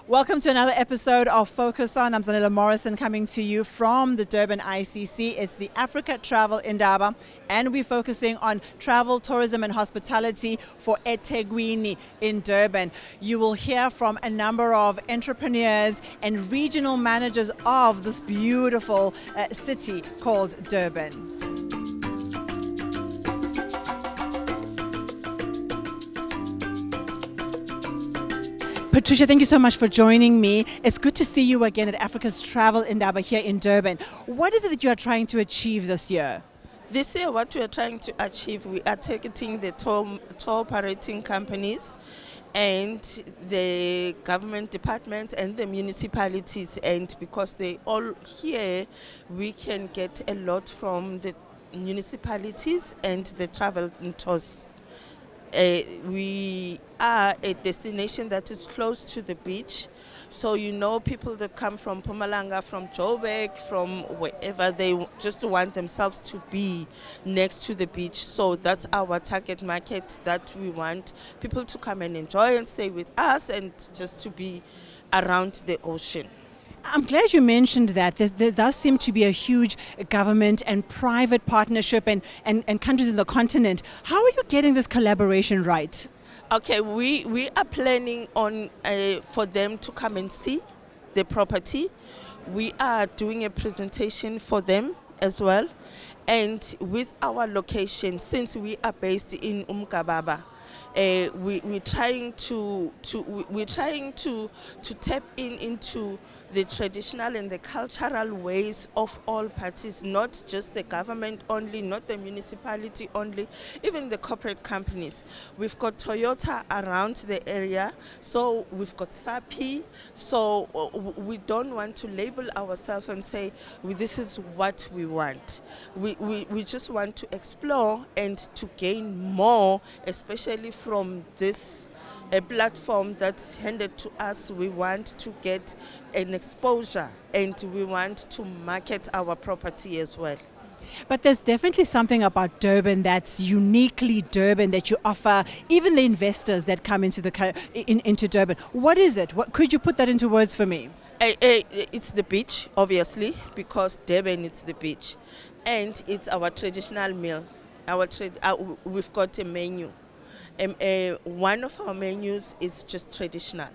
Welcome to another episode of Focus On. I'm Zanella Morrison coming to you from the Durban ICC. It's the Africa Travel Indaba, and we're focusing on travel, tourism and hospitality for eThekwini in Durban. You will hear from a number of entrepreneurs and regional managers of this beautiful city called Durban. Patricia, thank you so much for joining me. It's good to see you again at Africa's Travel Indaba here in Durban. What is it that you are trying to achieve this year? This year, what we are trying to achieve, we are targeting the tour operating companies and the government departments and the municipalities. And because they all here, we can get a lot from the municipalities and the travel tours. We are a destination that is close to the beach, so people that come from Mpumalanga, from Joburg, from wherever, they just want themselves to be next to the beach. So that's our target market, that we want people to come and enjoy and stay with us and just to be around the ocean. I'm glad you mentioned that. There does seem to be a huge government and private partnership and countries in the continent. How are you getting this collaboration right? Okay, we are planning on for them to come and see the property. We are doing a presentation for them as well. And with our location, since we are based in Umgababa, we're trying to tap into the traditional and the cultural ways of all parties, not just the government only, not the municipality only, even the corporate companies. We've got Toyota around the area, so we've got SAPI, so we don't want to label ourselves and say, this is what we want. We just want to explore and to gain more, especially from this a platform that's handed to us. We want to get an exposure and we want to market our property as well. But there's definitely something about Durban that's uniquely Durban that you offer, even the investors that come into into Durban. What is it? Could you put that into words for me? It's the beach, obviously, because Durban is the beach, and it's our traditional meal. We've got a menu. One of our menus is just traditional.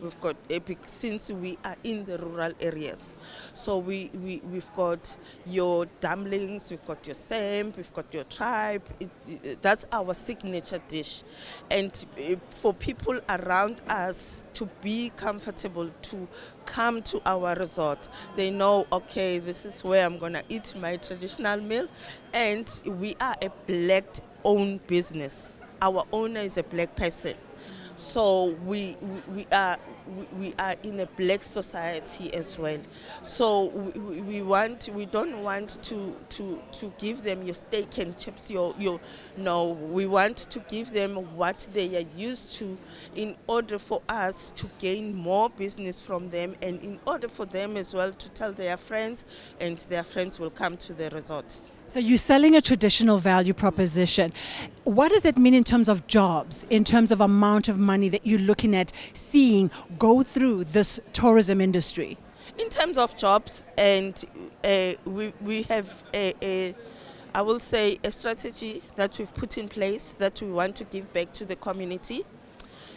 We've got since we are in the rural areas, so we've got your dumplings, we've got your samp, we've got your tribe. That's our signature dish, and for people around us to be comfortable to come to our resort, they know, okay, this is where I'm gonna eat my traditional meal. And we are a black-owned business. Our owner is a black person, so we are in a black society as well. So we don't want to give them your steak and chips. We want to give them what they are used to, in order for us to gain more business from them, and in order for them as well to tell their friends, and their friends will come to the resorts. So you're selling a traditional value proposition. What does that mean in terms of jobs, in terms of amount of money that you're looking at seeing go through this tourism industry? In terms of jobs, and we have I will say a strategy that we've put in place that we want to give back to the community.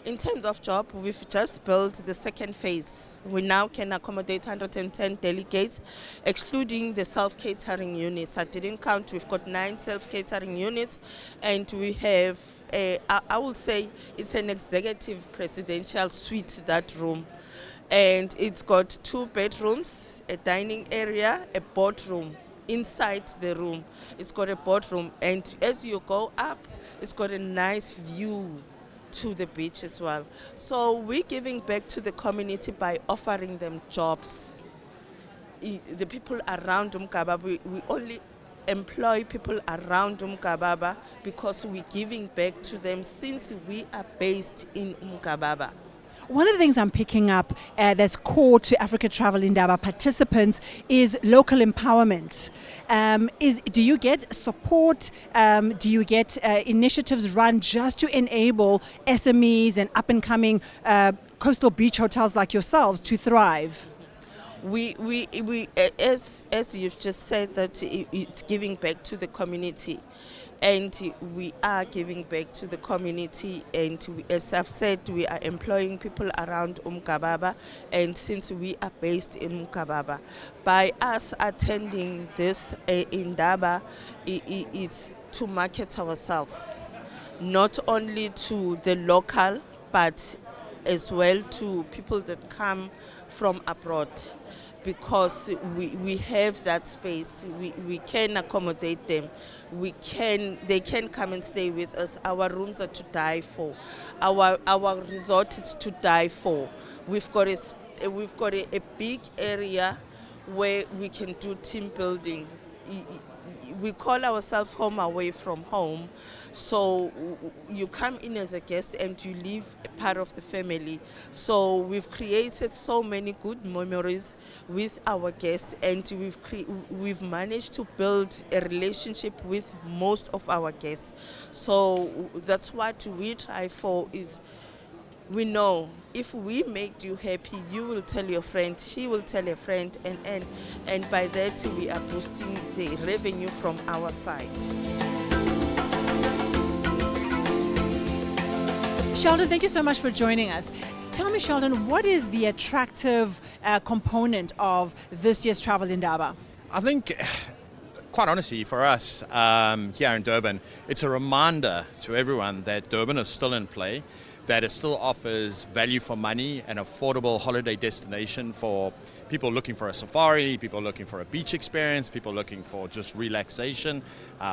In terms of job, we've just built the second phase. We now can accommodate 110 delegates, excluding the self-catering units. I didn't count. We've got 9 self-catering units, and we have, I will say, it's an executive presidential suite, that room. And it's got 2 bedrooms, a dining area, a boardroom. Inside the room, it's got a boardroom, and as you go up, it's got a nice view to the beach as well. So we're giving back to the community by offering them jobs. The people around Umgababa, we only employ people around because we're giving back to them since we are based in Umgababa. One of the things I'm picking up that's core to Africa Travel Indaba participants is local empowerment. Do you get support? Do you get initiatives run just to enable SMEs and up-and-coming coastal beach hotels like yourselves to thrive? As you've just said, that it's giving back to the community, and we are giving back to the community. And as I've said, we are employing people around Umkababa, and since we are based in Umkababa, by us attending this Indaba, it's to market ourselves, not only to the local, but as well to people that come from abroad, because we have that space. We can accommodate them. They can come and stay with us. Our rooms are to die for. Our resort is to die for. We've got a big area where we can do team building. We call ourselves home away from home. So you come in as a guest and you leave a part of the family. So we've created so many good memories with our guests, and we've managed to build a relationship with most of our guests. So that's what we try for. Is we know if we make you happy, you will tell your friend, she will tell a friend, and by that we are boosting the revenue from our side. Sheldon, thank you so much for joining us. Tell me, Sheldon, what is the attractive component of this year's Travel Indaba? I think, quite honestly, for us here in Durban, it's a reminder to everyone that Durban is still in play, that it still offers value for money, an affordable holiday destination for people looking for a safari, people looking for a beach experience, people looking for just relaxation,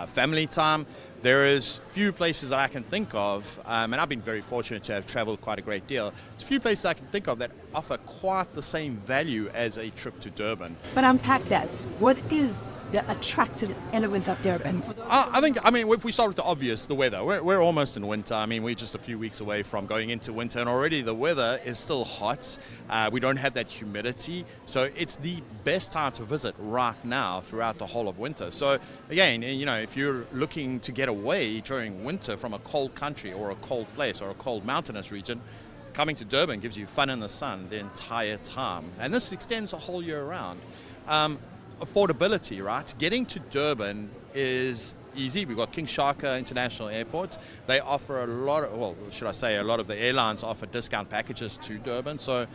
family time. There is few places that I can think of, and I've been very fortunate to have traveled quite a great deal. There's few places I can think of that offer quite the same value as a trip to Durban. But unpack that. What is the attractive element of Durban? If we start with the obvious, the weather. We're almost in winter. We're just a few weeks away from going into winter, and already the weather is still hot. We don't have that humidity, so it's the best time to visit right now throughout the whole of winter. So again, if you're looking to get away during winter from a cold country or a cold place or a cold mountainous region, coming to Durban gives you fun in the sun the entire time, and this extends the whole year round. Affordability, right? Getting to Durban is easy. We've got King Shaka International Airport. They offer a lot of the airlines offer discount packages to Durban. So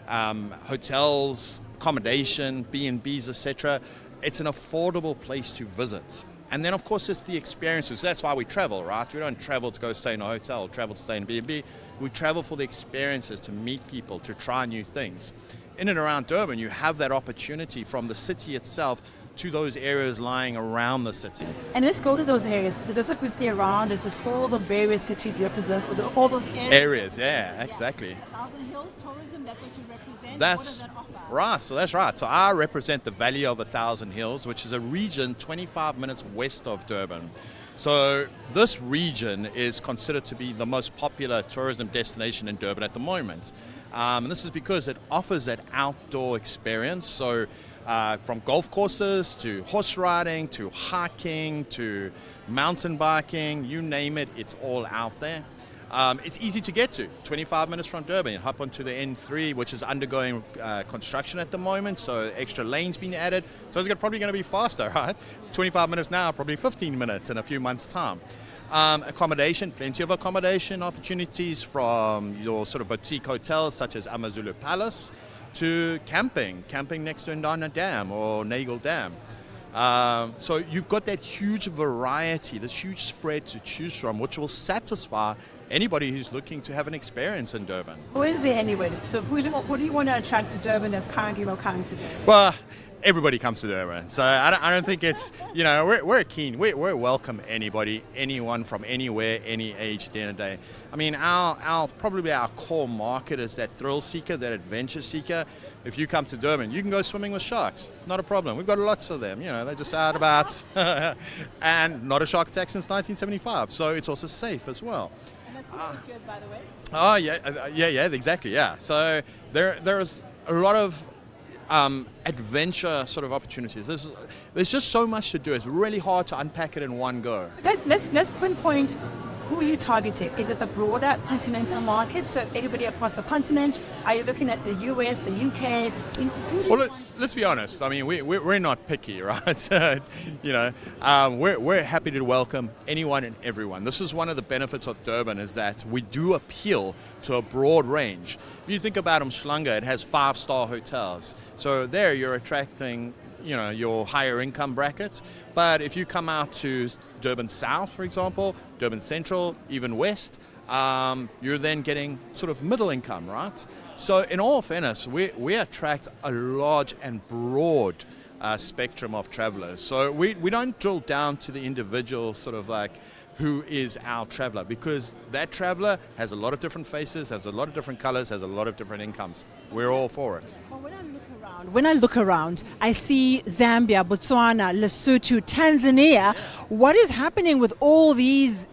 hotels, accommodation, B&Bs, etc. It's an affordable place to visit. And then, of course, it's the experiences. That's why we travel, right? We don't travel to go stay in a hotel, travel to stay in B&B. We travel for the experiences, to meet people, to try new things. In and around Durban, you have that opportunity from the city itself to those areas lying around the city. And let's go to those areas, because that's what we see around us, is all the various cities you represent, all those areas. Yeah, exactly. Thousand Hills Tourism, that's what you represent. That's what does that offer? right, so that's right. So I represent the Valley of 1,000 Hills, which is a region 25 minutes west of Durban. So this region is considered to be the most popular tourism destination in Durban at the moment. And this is because it offers that outdoor experience. So from golf courses to horse riding to hiking to mountain biking, you name it, it's all out there. It's easy to get to, 25 minutes from Durban. You hop onto the N3, which is undergoing construction at the moment, so extra lanes being added. So it's probably going to be faster, right? 25 minutes now, probably 15 minutes in a few months' time. Accommodation, plenty of accommodation opportunities, from your sort of boutique hotels such as Amazulu Palace to camping next to Ndana Dam or Nagel Dam. So you've got that huge variety, this huge spread to choose from, which will satisfy anybody who's looking to have an experience in Durban. Who is there anyway? So what do you want to attract to Durban that's currently not coming to this? Well, everybody comes to Durban, so I don't think it's, we're keen. We're welcome anybody, anyone from anywhere, any age, at the end of the day. Our core market is that thrill seeker, that adventure seeker. If you come to Durban, you can go swimming with sharks. Not a problem. We've got lots of them. They're just out about, and not a shark attack since 1975. So it's also safe as well. And that's volunteers, by the way. Oh yeah, exactly, yeah. So there's a lot of adventure sort of opportunities. There's just so much to do. It's really hard to unpack it in one go. Let's pinpoint who are you targeting. Is it the broader continental market? So everybody across the continent? Are you looking at the US, the UK? Well, let's be honest. I mean, we're not picky, right? So, we're happy to welcome anyone and everyone. This is one of the benefits of Durban, is that we do appeal to a broad range. If you think about Umhlanga, it has 5-star hotels. So there you're attracting, your higher income brackets. But if you come out to Durban South, for example, Durban Central, even West, you're then getting sort of middle income, right? So in all fairness, we attract a large and broad spectrum of travelers. So we don't drill down to the individual sort of like who is our traveler, because that traveler has a lot of different faces, has a lot of different colors, has a lot of different incomes. We're all for it. Well, when I look around, I see Zambia, Botswana, Lesotho, Tanzania. What is happening with all these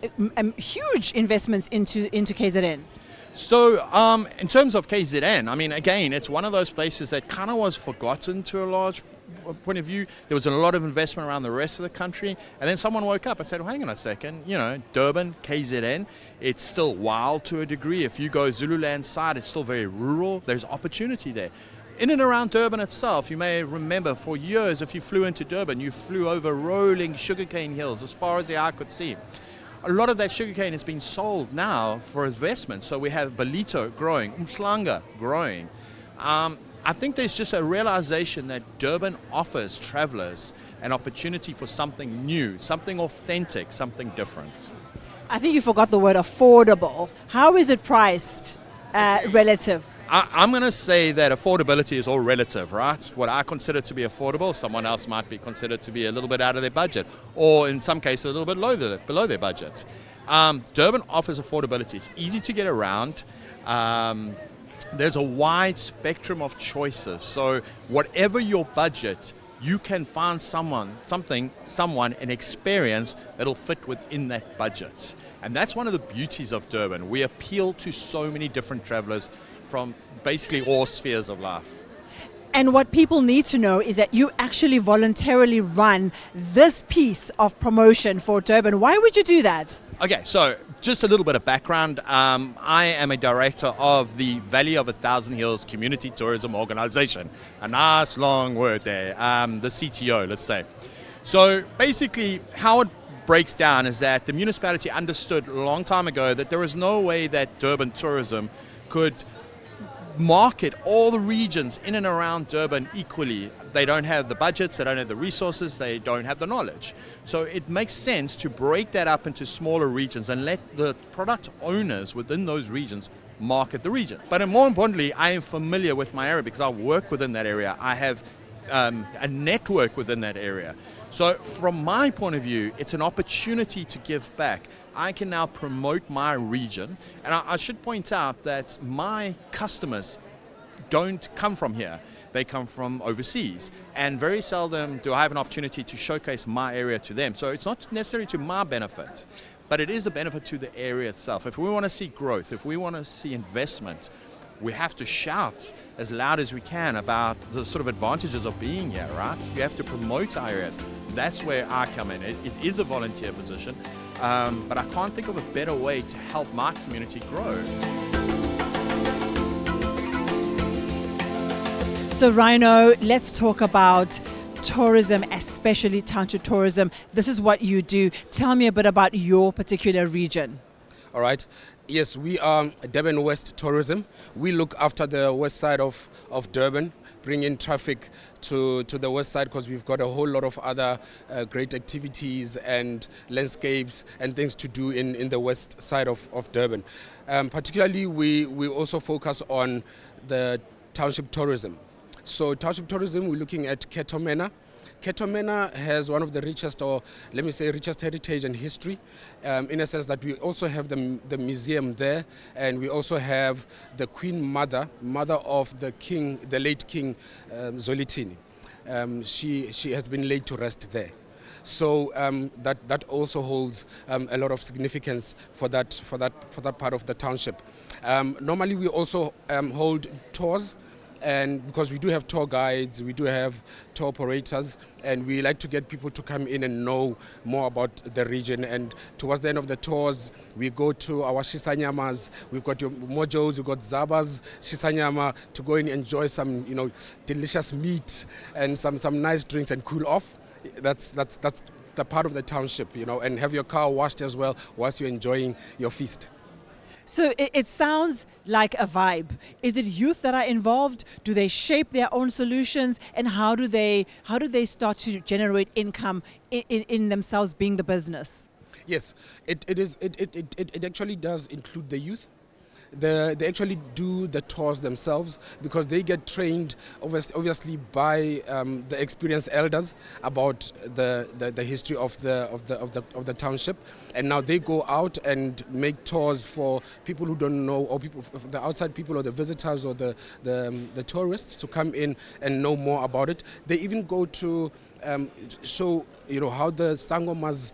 huge investments into KZN? So in terms of KZN, I mean, again, it's one of those places that kind of was forgotten to a large point of view. There was a lot of investment around the rest of the country, and then someone woke up and said, well, hang on a second, Durban, KZN, it's still wild to a degree. If you go Zululand side, it's still very rural. There's opportunity there. In and around Durban itself, you may remember for years, if you flew into Durban, you flew over rolling sugarcane hills as far as the eye could see. A lot of that sugarcane is being sold now for investment. So we have Balito growing, Umhlanga growing. I think there's just a realization that Durban offers travelers an opportunity for something new, something authentic, something different. I think you forgot the word affordable. How is it priced relative? I'm going to say that affordability is all relative, right? What I consider to be affordable, someone else might be considered to be a little bit out of their budget, or in some cases a little bit below their budget. Durban offers affordability. It's easy to get around. There's a wide spectrum of choices. So whatever your budget, you can find someone, an experience that'll fit within that budget. And that's one of the beauties of Durban. We appeal to so many different travelers from basically all spheres of life. And what people need to know is that you actually voluntarily run this piece of promotion for Durban. Why would you do that? Okay, so just a little bit of background. I am a director of the Valley of 1,000 Hills Community Tourism Organization. A nice long word there, the CTO, let's say. So basically how it breaks down is that the municipality understood a long time ago that there was no way that Durban tourism could market all the regions in and around Durban equally. They don't have the budgets, they don't have the resources, they don't have the knowledge. So it makes sense to break that up into smaller regions and let the product owners within those regions market the region. But more importantly, I am familiar with my area because I work within that area. I have a network within that area. So from my point of view, it's an opportunity to give back. I can now promote my region, and I should point out that my customers don't come from here. They come from overseas, and very seldom do I have an opportunity to showcase my area to them. So it's not necessarily to my benefit, but it is the benefit to the area itself. If we want to see growth, if we want to see investment, we have to shout as loud as we can about the sort of advantages of being here, right? You have to promote our areas. That's where I come in. It is a volunteer position, but I can't think of a better way to help my community grow. So Rhino, let's talk about tourism, especially township tourism. This is what you do. Tell me a bit about your particular region. All right. Yes, we are Durban West Tourism. We look after the west side of Durban, bring in traffic to the west side because we've got a whole lot of other great activities and landscapes and things to do in the west side of Durban. Particularly, we also focus on the township tourism. So township tourism, we're looking at Ketomena. Ketomena has one of the richest, or let me say richest heritage and history, in a sense that we also have the museum there, and we also have the Queen Mother of the King, the late King Zwelithini. She has been laid to rest there. So that also holds a lot of significance for that part of the township. Normally, we also hold tours. And because we do have tour guides, we do have tour operators, and we like to get people to come in and know more about the region. And towards the end of the tours, we go to our Shisanyamas. We've got your Mojos, we've got Zaba's Shisanyama to go and enjoy some, delicious meat and some nice drinks and cool off. That's the part of the township, and have your car washed as well whilst you're enjoying your feast. So it sounds like a vibe. Is it youth that are involved? Do they shape their own solutions? And how do they start to generate income in themselves being the business? Yes, it actually does include the youth. They actually do the tours themselves because they get trained obviously by the experienced elders about the history of the township, and now they go out and make tours for people who don't know, or people, the outside people or the visitors or the tourists to come in and know more about it. They even go to show how the sangomas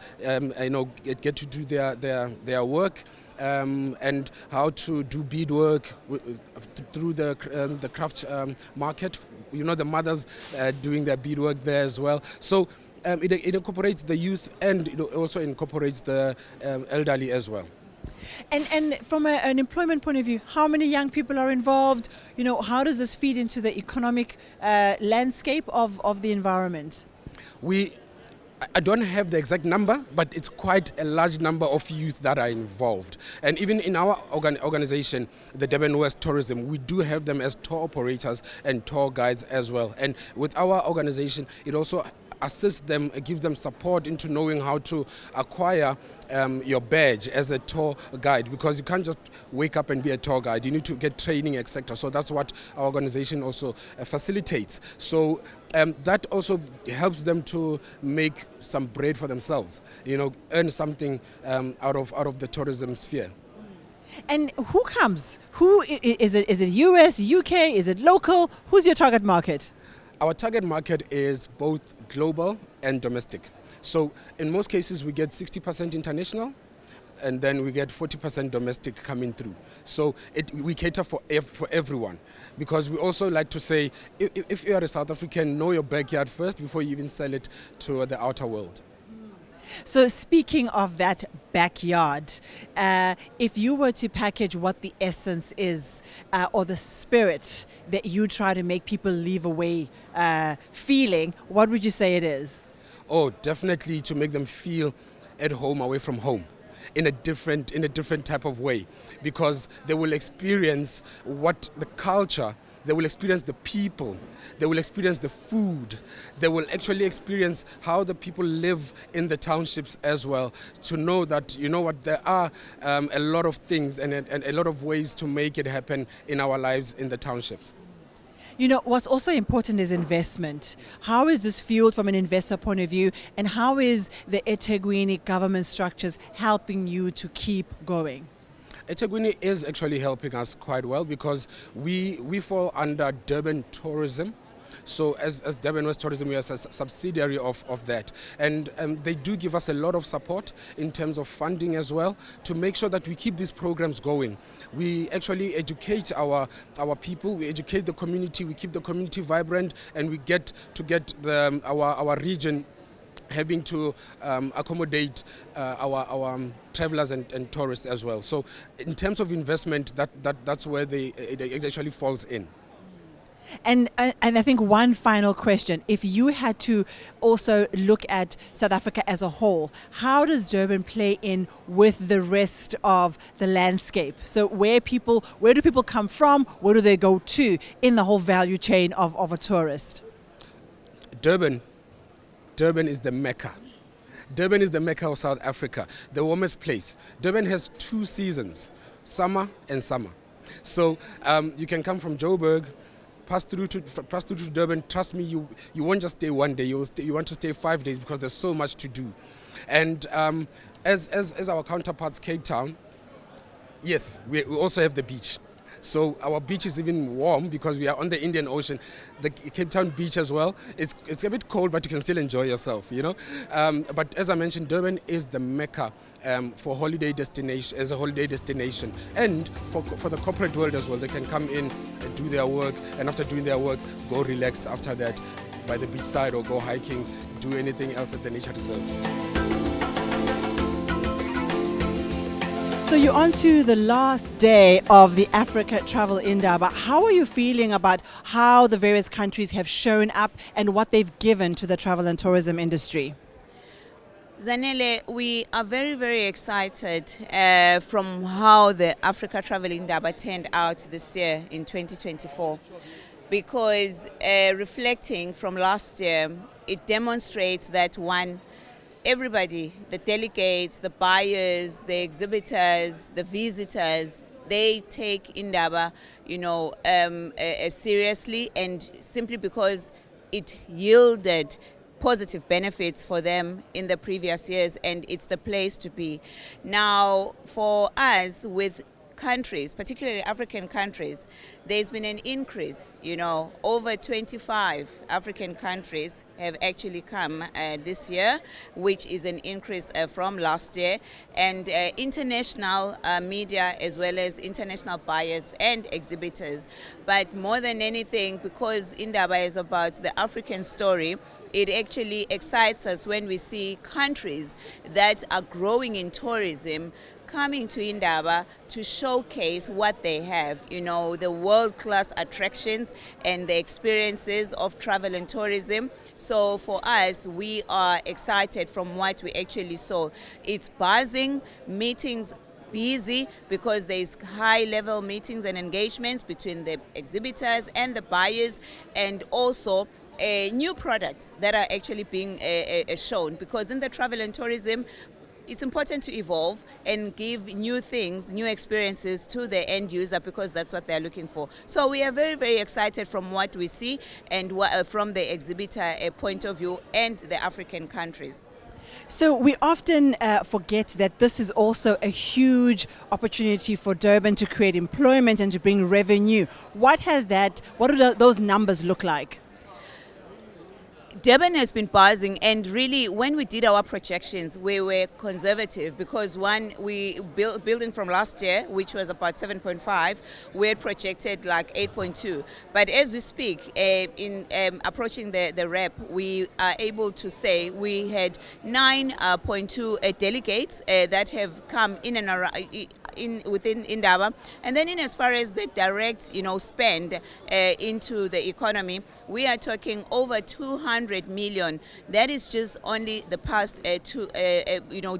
get to do their work. And how to do beadwork through the craft market. The mothers doing their beadwork there as well. So it incorporates the youth, and it also incorporates the elderly as well. And from an employment point of view, how many young people are involved? How does this feed into the economic landscape of the environment? I don't have the exact number, but it's quite a large number of youth that are involved. And even in our organization, the Durban West Tourism, we do have them as tour operators and tour guides as well. And with our organization, it also assists them, gives them support into knowing how to acquire your badge as a tour guide, because you can't just wake up and be a tour guide. You need to get training, etc. So that's what our organization also facilitates. So that also helps them to make some bread for themselves, earn something out of the tourism sphere. And who comes? Who is it? Is it US, UK? Is it local? Who's your target market? Our target market is both global and domestic. So in most cases, we get 60% international, and then we get 40% domestic coming through. So we cater for everyone, because we also like to say, if you are a South African, know your backyard first before you even sell it to the outer world. So speaking of that backyard, if you were to package what the essence is, or the spirit that you try to make people leave away feeling, what would you say it is? Oh, definitely to make them feel at home away from home. In a different type of way, because they will experience what the culture, they will experience the people, they will experience the food, they will actually experience how the people live in the townships as well, to know that, there are a lot of things and a lot of ways to make it happen in our lives in the townships. What's also important is investment. How is this fueled from an investor point of view, and how is the eThekwini government structures helping you to keep going? eThekwini is actually helping us quite well, because we fall under Durban Tourism. So as Durban West Tourism, we are a subsidiary of that. And they do give us a lot of support in terms of funding as well, to make sure that we keep these programs going. We actually educate our people, we educate the community, we keep the community vibrant, and we get our region having to accommodate our travelers and tourists as well. So in terms of investment, that's where it actually falls in. And I think one final question, if you had to also look at South Africa as a whole, how does Durban play in with the rest of the landscape? So where do people come from? Where do they go to in the whole value chain of a tourist? Durban is the Mecca. Durban is the Mecca of South Africa, the warmest place. Durban has 2 seasons, summer and summer. So you can come from Joburg, pass through to Durban. Trust me, you won't just stay one day. You want to stay 5 days, because there's so much to do. And as our counterparts, Cape Town, yes, we also have the beach. So our beach is even warm because we are on the Indian Ocean. The Cape Town beach as well. It's a bit cold, but you can still enjoy yourself, you know. But as I mentioned, Durban is the mecca for holiday destination, as a holiday destination, and for the corporate world as well. They can come in and do their work, and after doing their work, go relax after that by the beachside or go hiking, do anything else at the nature reserves. So you're on to the last day of the Africa Travel Indaba. How are you feeling about how the various countries have shown up and what they've given to the travel and tourism industry? Zanele, we are very, very excited from how the Africa Travel Indaba turned out this year in 2024, because reflecting from last year, it demonstrates that everybody, the delegates, the buyers, the exhibitors, the visitors, they take Indaba, seriously, and simply because it yielded positive benefits for them in the previous years, and it's the place to be. Now, for us, with countries, particularly African countries, there's been an increase. Over 25 African countries have actually come this year, which is an increase from last year. And international media, as well as international buyers and exhibitors. But more than anything, because Indaba is about the African story, it actually excites us when we see countries that are growing in tourism coming to Indaba to showcase what they have, the world-class attractions and the experiences of travel and tourism. So for us, we are excited from what we actually saw. It's buzzing, meetings busy, because there's high-level meetings and engagements between the exhibitors and the buyers, and also new products that are actually being shown, because in the travel and tourism, it's important to evolve and give new things, new experiences to the end user, because that's what they're looking for. So we are very, very excited from what we see and from the exhibitor point of view and the African countries. So we often forget that this is also a huge opportunity for Durban to create employment and to bring revenue. What do those numbers look like? Durban has been buzzing, and really when we did our projections, we were conservative, because we building from last year, which was about 7.5, we had projected like 8.2. But as we speak, in approaching the rep, we are able to say we had 9.2 delegates that have come in and around within Indaba. And then in as far as the direct spend into the economy, we are talking over 200 million. That is just only the past two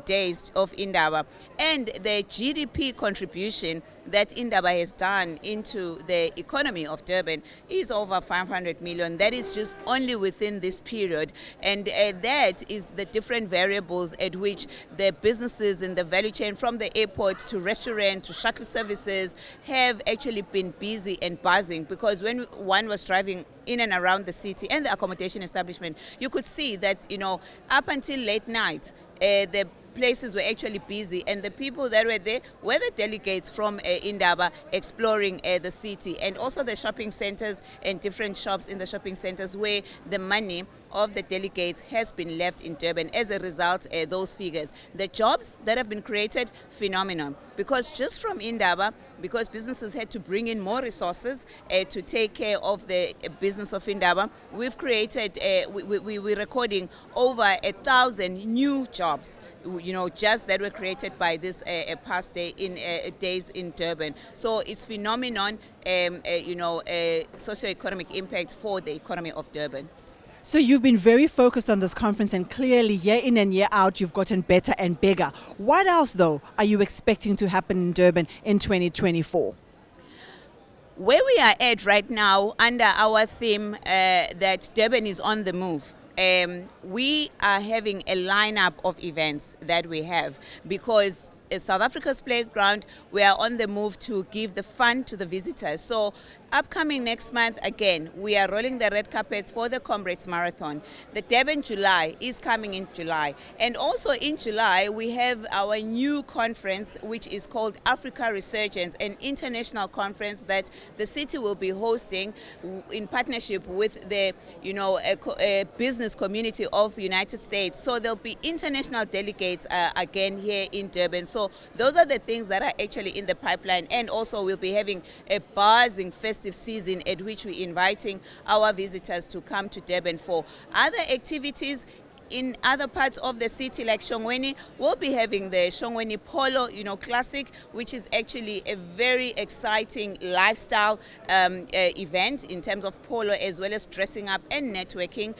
days of Indaba. And the GDP contribution that Indaba has done into the economy of Durban is over 500 million. That is just only within this period. And that is the different variables at which the businesses in the value chain, from the airport to restaurant to shuttle services, have actually been busy and buzzing, because when one was driving in and around the city and the accommodation establishment, you could see that up until late night the places were actually busy, and the people that were there were the delegates from Indaba exploring the city, and also the shopping centers and different shops in the shopping centers where the money of the delegates has been left in Durban. As a result, those figures, the jobs that have been created, phenomenal, because just from Indaba, because businesses had to bring in more resources to take care of the business of Indaba, we've created, we're recording over 1,000 new jobs, just that were created by this past day in days in Durban. So it's phenomenon, socio-economic impact for the economy of Durban. So you've been very focused on this conference, and clearly year in and year out you've gotten better and bigger. What else though are you expecting to happen in Durban in 2024? Where we are at right now, under our theme that Durban is on the move, we are having a lineup of events that we have, because South Africa's playground, we are on the move to give the fun to the visitors. So Upcoming next month, again, we are rolling the red carpets for the Comrades Marathon. The Durban July is coming in July. And also in July, we have our new conference, which is called Africa Resurgence, an international conference that the city will be hosting in partnership with the, business community of United States. So there'll be international delegates again here in Durban. So those are the things that are actually in the pipeline. And also we'll be having a buzzing festive season at which we're inviting our visitors to come to Durban for. Other activities in other parts of the city like Shongweni, we'll be having the Shongweni Polo, Classic, which is actually a very exciting lifestyle event in terms of polo as well as dressing up and networking.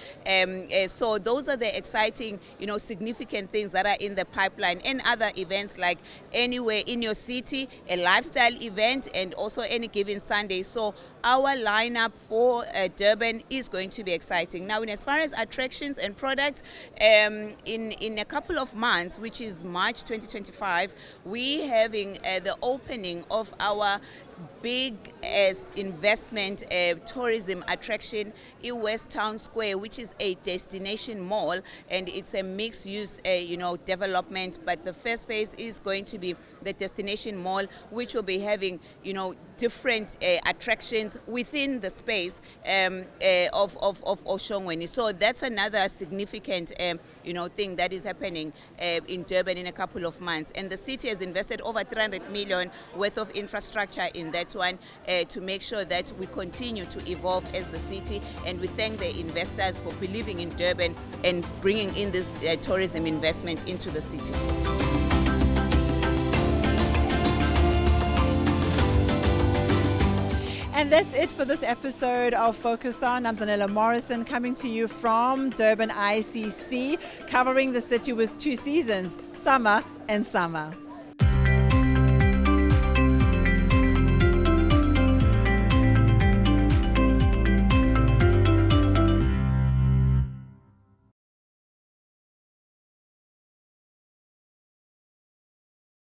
So those are the exciting, significant things that are in the pipeline, and other events like Anywhere in Your City, a lifestyle event, and also Any Given Sunday. So our lineup for Durban is going to be exciting. Now, as far as attractions and products, in a couple of months, which is March 2025, we having the opening of our biggest investment tourism attraction in West Town Square, which is a destination mall, and it's a mixed use development. But the first phase is going to be the destination mall, which will be having different attractions within the space of Oshongweni. So that's another significant thing that is happening in Durban in a couple of months. And the city has invested over 300 million worth of infrastructure in that one to make sure that we continue to evolve as the city. And we thank the investors for believing in Durban and bringing in this tourism investment into the city. And that's it for this episode of Focus On. I'm Zanella Morrison, coming to you from Durban ICC, covering the city with two seasons, summer and summer.